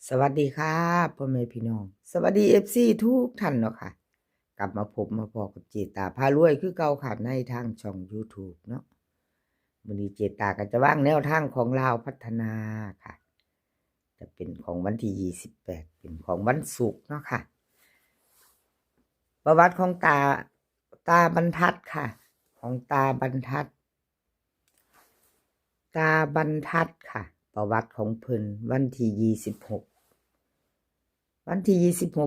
สวัสดีครับพ่อแม่พี่น้องสวัสดีFCทุกท่านเนาะค่ะกลับมาพบมาพอกับเจตาพารวยคือเก่าค่ะในทางช่อง YouTube เนาะวันนี้เจตาก็จะว่างแนวทางของลาวพัฒนาค่ะจะเป็นของวันที่28เป็นของวันศุกร์เนาะค่ะประวัติของตาบรรทัดค่ะของตาบรรทัดค่ะ ประวัติของเพิ่นวันที่26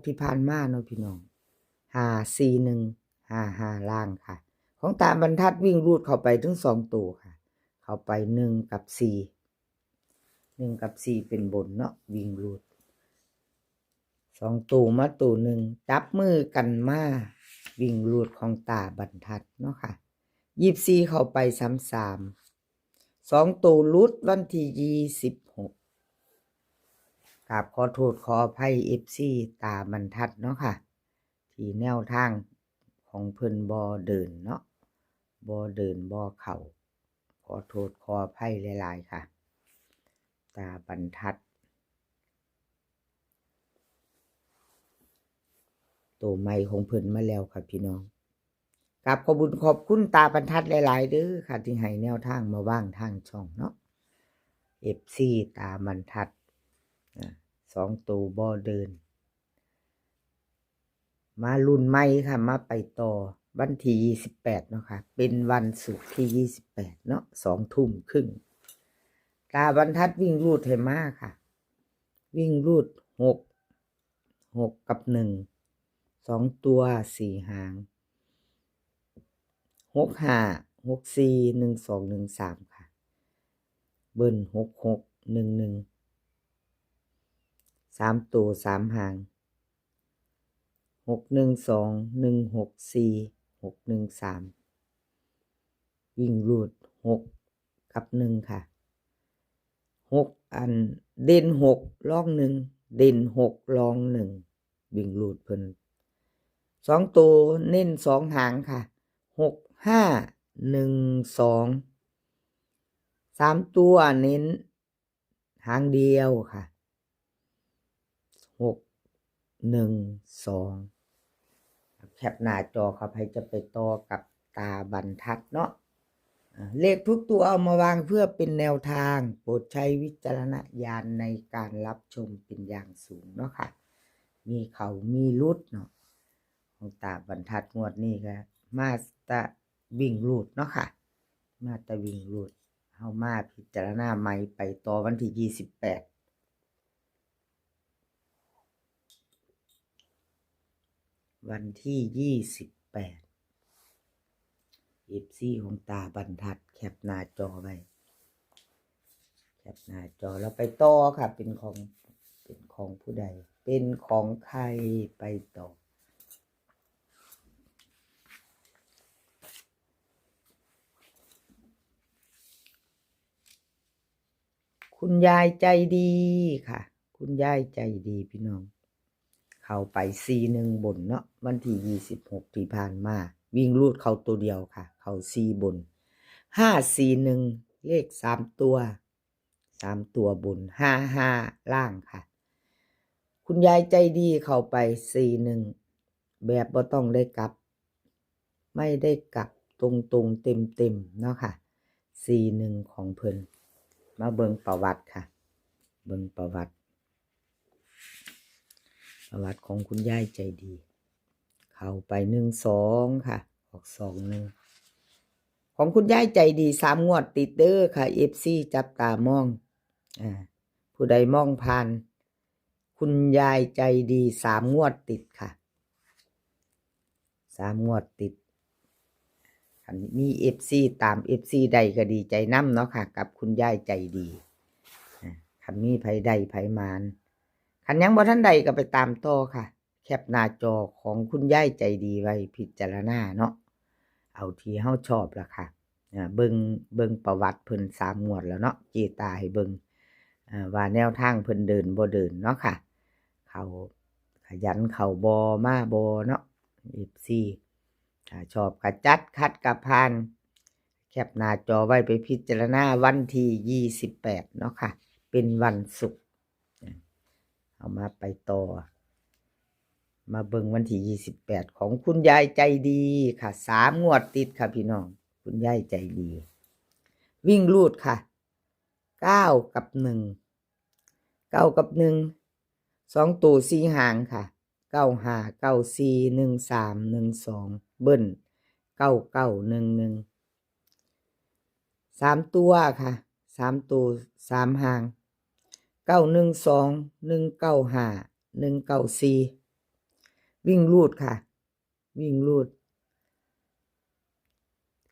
ที่ผ่านมาเนาะพี่น้อง54155ล่างค่ะของตาบรรทัดวิ่งรูดเข้าไปถึง2ตัวค่ะเข้าไป1กับ4เป็นบนเนาะวิ่งรูด2ตัวมาตัวหนึ่งจับมือกันมาวิ่งรูดของตาบรรทัดเนาะค่ะ24เข้าไป33 2ตัวรุดวันที่26กราบขอโทษขออภัย FC ตาบรรทัดเนาะค่ะที่แนวทางของเพิ่นบ่เดินเนาะบ่เดินบ่เข้าขอโทษขออภัยหลายๆค่ะตาบรรทัดตัวใหม่ของเพิ่นมาแล้วค่ะพี่น้องกับขอบคุณตาบรรทัดหลายๆเด้อค่ะที่ให้แนวทางมาว่างทางช่องเนาะ FC ตาบรรทัด2ตัวบ่เดินมารุ่นใหม่ค่ะมาไปต่อวันที่28เนาะค่ะเป็นวันศุกร์ที่28เนาะ20:30น.ตาบรรทัดวิ่งรูดให้มาค่ะวิ่งรูด6กับ1 2ตัว4หาง65 64 12 13ค่ะเบิ้ล66 11 3ตัว3หาง612 164 613วิ่งรูด6กับ1ค่ะ6อันเด่น6รอง1เด่น6รอง1วิ่งรูดเพิ่น2ตัวเน้น2หางค่ะ6512 3ตัวเน้นหางเดียวค่ะ612แคปหน้าจอครับให้จะไปต่อกับตาบรรทัดเนาะเลขทุกตัวเอามาวางเพื่อเป็นแนวทางโปรดใช้วิจารณญาณในการรับชมเป็นอย่างสูงเนาะค่ะมีเขามีรุดเนาะของตาบรรทัดงวดนี้ก็มาตะวิ่งรูดเนาะค่ะมาตะวิ่งรูดเฮามาพิจารณาใหม่ไปต่อวันที่28วันที่28FC ของตาบรรทัดแคปหน้าจอไว้แคปหน้าจอแล้วไปต่อค่ะเป็นของผู้ใดเป็นของใครไปต่อคุณยายใจดีค่ะคุณยายใจดีพี่น้องเข้าไป41บนเนาะวันที่26ที่ผ่านมาวิ่งรูดเข้าตัวเดียวค่ะเข้า4บน541เลข3ตัวบน55ล่างค่ะคุณยายใจดีเข้าไป41แบบบ่ต้องได้กลับไม่ได้กลับตรงๆเต็มๆเนาะค่ะ41ของเพิ่นมาเบิ่งประวัติค่ะเบิ่งประวัติของคุณยายใจดีเข้าไป12ค่ะออก21ของคุณยายใจดี3งวดติดเด้อค่ะ FC จับตามองผู้ใดมองผ่านคุณยายใจดี3งวดติดค่ะ3งวดติดคันมี FC ตาม FC ใดก็ดีใจนำเนาะค่ะกับคุณยายใจดีคันมีไผใดไผมานคันยังบ่ทันใดก็ไปตามต่อค่ะแคปหน้าจอของคุณยายใจดีไว้พิจารณาเนาะเอาที่เฮาชอบล่ะค่ะเบิ่งประวัติเพิ่น3งวดแล้วเนาะเจตาให้เบิ่งว่าแนวทางเพิ่นเดินบ่เดินเนาะค่ะเขาขยันเขาบ่มาบ่เนาะ FC ถ้าชอบก็จัดคัดก็ผ่านแคปหน้าจอไว้ไปพิจารณาวันที่28เนาะค่ะเป็นวันศุกร์ เอามาไปต่อมาเบิ่งวันที่28ของคุณยายใจดีค่ะ3 งวดติดค่ะพี่น้องคุณยายใจดีวิ่งรูดค่ะ9 กับ 1 9 กับ 1 2 ตัว4 หางค่ะ95 94 13 12เบิ้ล99 11 3 ตัวค่ะ3 ตัว3 หาง912 195 194วิ่งรูดค่ะวิ่งรูด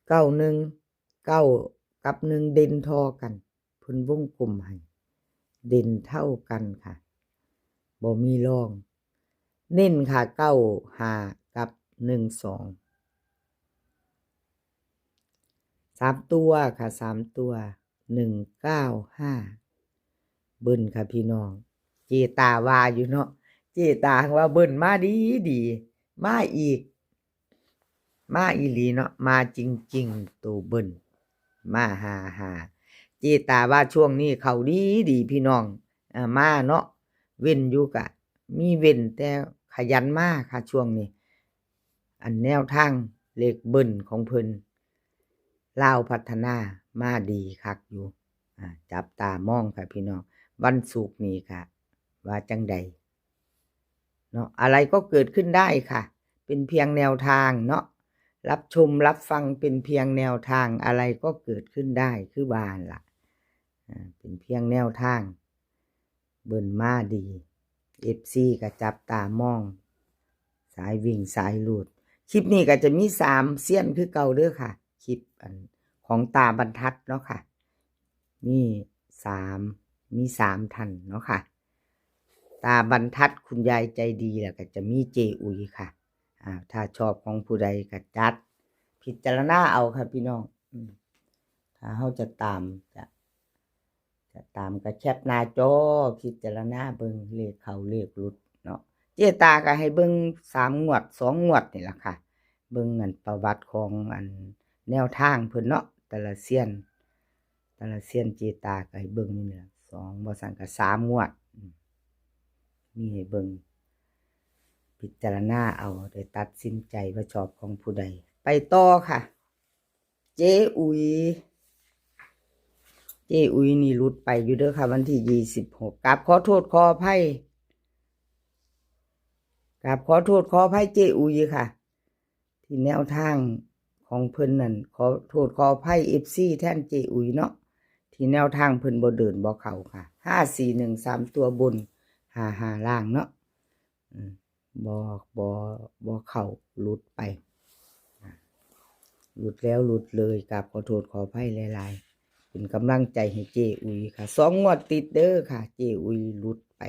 9 กับ 1เด่นทอกันเพิ่นวงกลมให้เด่นเท่ากันค่ะบ่มีรองเน้นค่ะ95 กับ 12 3 ตัวค่ะ3 ตัว195เบิ้ลค่ะพี่น้องเจตาว่าอยู่เนาะเจตาว่าเบิ้ลมาดีมาอีกมาอีหลีเนาะมาจริงๆตัวเบิ้ลมาหาเจตาว่าช่วงนี้เขาดีพี่น้องมาเนาะเว้นอยู่กะมีเว้นแต่ขยันมากค่ะช่วงนี้อันแนวทางเลขเบิ้ลของเพิ่นลาวพัฒนามาดีคักอยู่จับตามองค่ะพี่น้องวันศุกร์นี้ค่ะว่าจังใดเนาะอะไรก็เกิดขึ้นได้ค่ะเป็นเพียงแนวทางเนาะรับชมรับฟังเป็นเพียงแนวทางอะไรก็เกิดขึ้นได้คือบานล่ะเป็นเพียงแนวทางเบิ่นมาดี FC ก็จับตามองสายวิ่งสายลูดคลิปนี้ก็จะมี3 เสี้ยนคือเก่าเด้อค่ะคลิปของตาบรรทัดเนาะค่ะมี3ท่านเนาะค่ะตาบรรทัดคุณยายใจดีแล้วก็จะมีเจอุยค่ะถ้าชอบของผู้ใดก็จัดพิจารณาเอาค่ะพี่น้องถ้าเฮาจะตามก็แคปหน้าจอพิจารณาเบิ่งเลขเข้าเลขหลุดเนาะเจตาก็ให้เบิ่ง3 งวด2 งวดนี่ล่ะค่ะเบิ่งประวัติของแนวทางเพิ่นเนาะแต่ละเซียนเจตาก็ให้เบิ่งนี่แหละ2บ่ซั่นก็3 งวดมีให้เบิ่งพิจารณาเอาได้ตัดสินใจว่าชอบของผู้ใดไปต่อค่ะเจอุยนี่หลุดไปอยู่เด้อค่ะวันที่26กราบขอโทษขออภัยเจอุยค่ะที่แนวทางของเพิ่นนั่นขอโทษขออภัย FC แทนเจอุยเนาะที่แนวทางเพิ่นบ่เดินบ่เข้าค่ะ541 3 ตัวบน55ล่างเนาะบ่เข้าหลุดไปหลุดแล้วหลุดเลยกราบขอโทษขออภัยหลายๆเป็นกำลังใจให้เจอุยค่ะ2 งวดติดเด้อค่ะเจอุยหลุดไป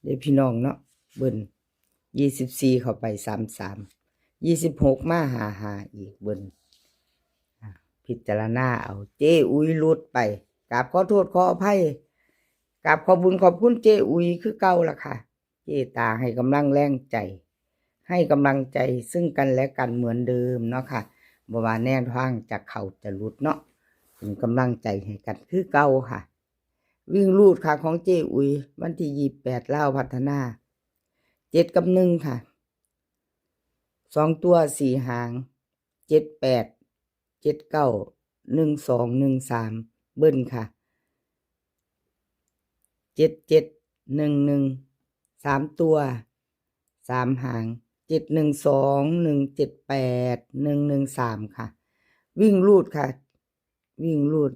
เด้พี่น้องเนาะเบิ่น24เข้าไป33 26มา55อีกเบิ่นพิจารณาเอาเจอุยหลุดไปกราบขอโทษขออภัยกราบขอบคุญขอบคุณเจอุยคือเก่าล่ะค่ะเจตาให้กำลังแรงใจให้กำลังใจซึ่งกันและกันเหมือนเดิมเนาะค่ะบ่ว่าแนวทางจะเข้าจะหลุดเนาะเป็นกำลังใจให้กันคือเก่าค่ะวิ่งรูดค่ะของเจอุยวันที่28ลาวพัฒนา7 กับ 1ค่ะ2 ตัว4 หาง78 79 12 13เบิ้ลค่ะ77 11 3 ตัว3 หาง712 178 113ค่ะวิ่งรูดค่ะวิ่งรูด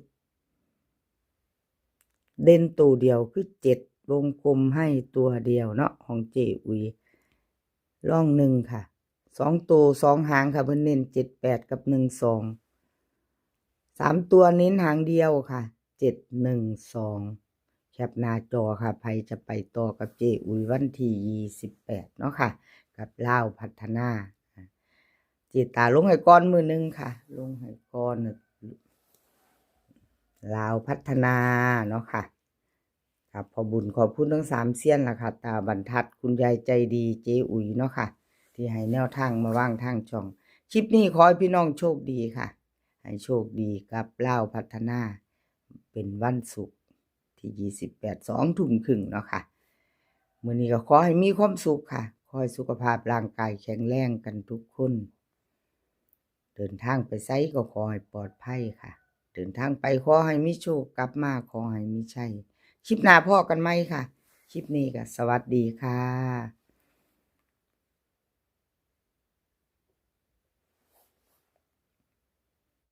เด่นตัวเดียวคือ7วงกลมให้ตัวเดียวเนาะของเจอุยร่อง1ค่ะ2 ตัว2 หางค่ะเพิ่นเน้น78 กับ 12 3 ตัวเน้นหางเดียวค่ะ712แคปหน้าจอค่ะใครจะไปต่อกับเจอุยวันที่28เนาะค่ะกับลาวพัฒนาเจตาลงให้ก่อนมือนึงค่ะลงให้ก่อนลาวพัฒนาเนาะค่ะครับขอบุญขอบคุณทั้ง3 เสี้ยนล่ะค่ะตาบรรทัดคุณยายใจดีเจอุยเนาะค่ะที่ให้แนวทางมาว่างทางช่องคลิปนี้ขอให้พี่น้องโชคดีค่ะให้โชคดีกับลาวพัฒนาเป็นวันศุกร์ที่28 20:30เนาะค่ะ มื้อนี้ก็ขอให้มีความสุขค่ะขอให้สุขภาพร่างกายแข็งแรงกันทุกคนเดินทางไปไสก็ขอให้ปลอดภัยค่ะเดินทางไปขอให้มีโชคกลับมาขอให้มีชัยคลิปหน้าพ้อกันใหม่ค่ะคลิปนี้ก็สวัสดีค่ะ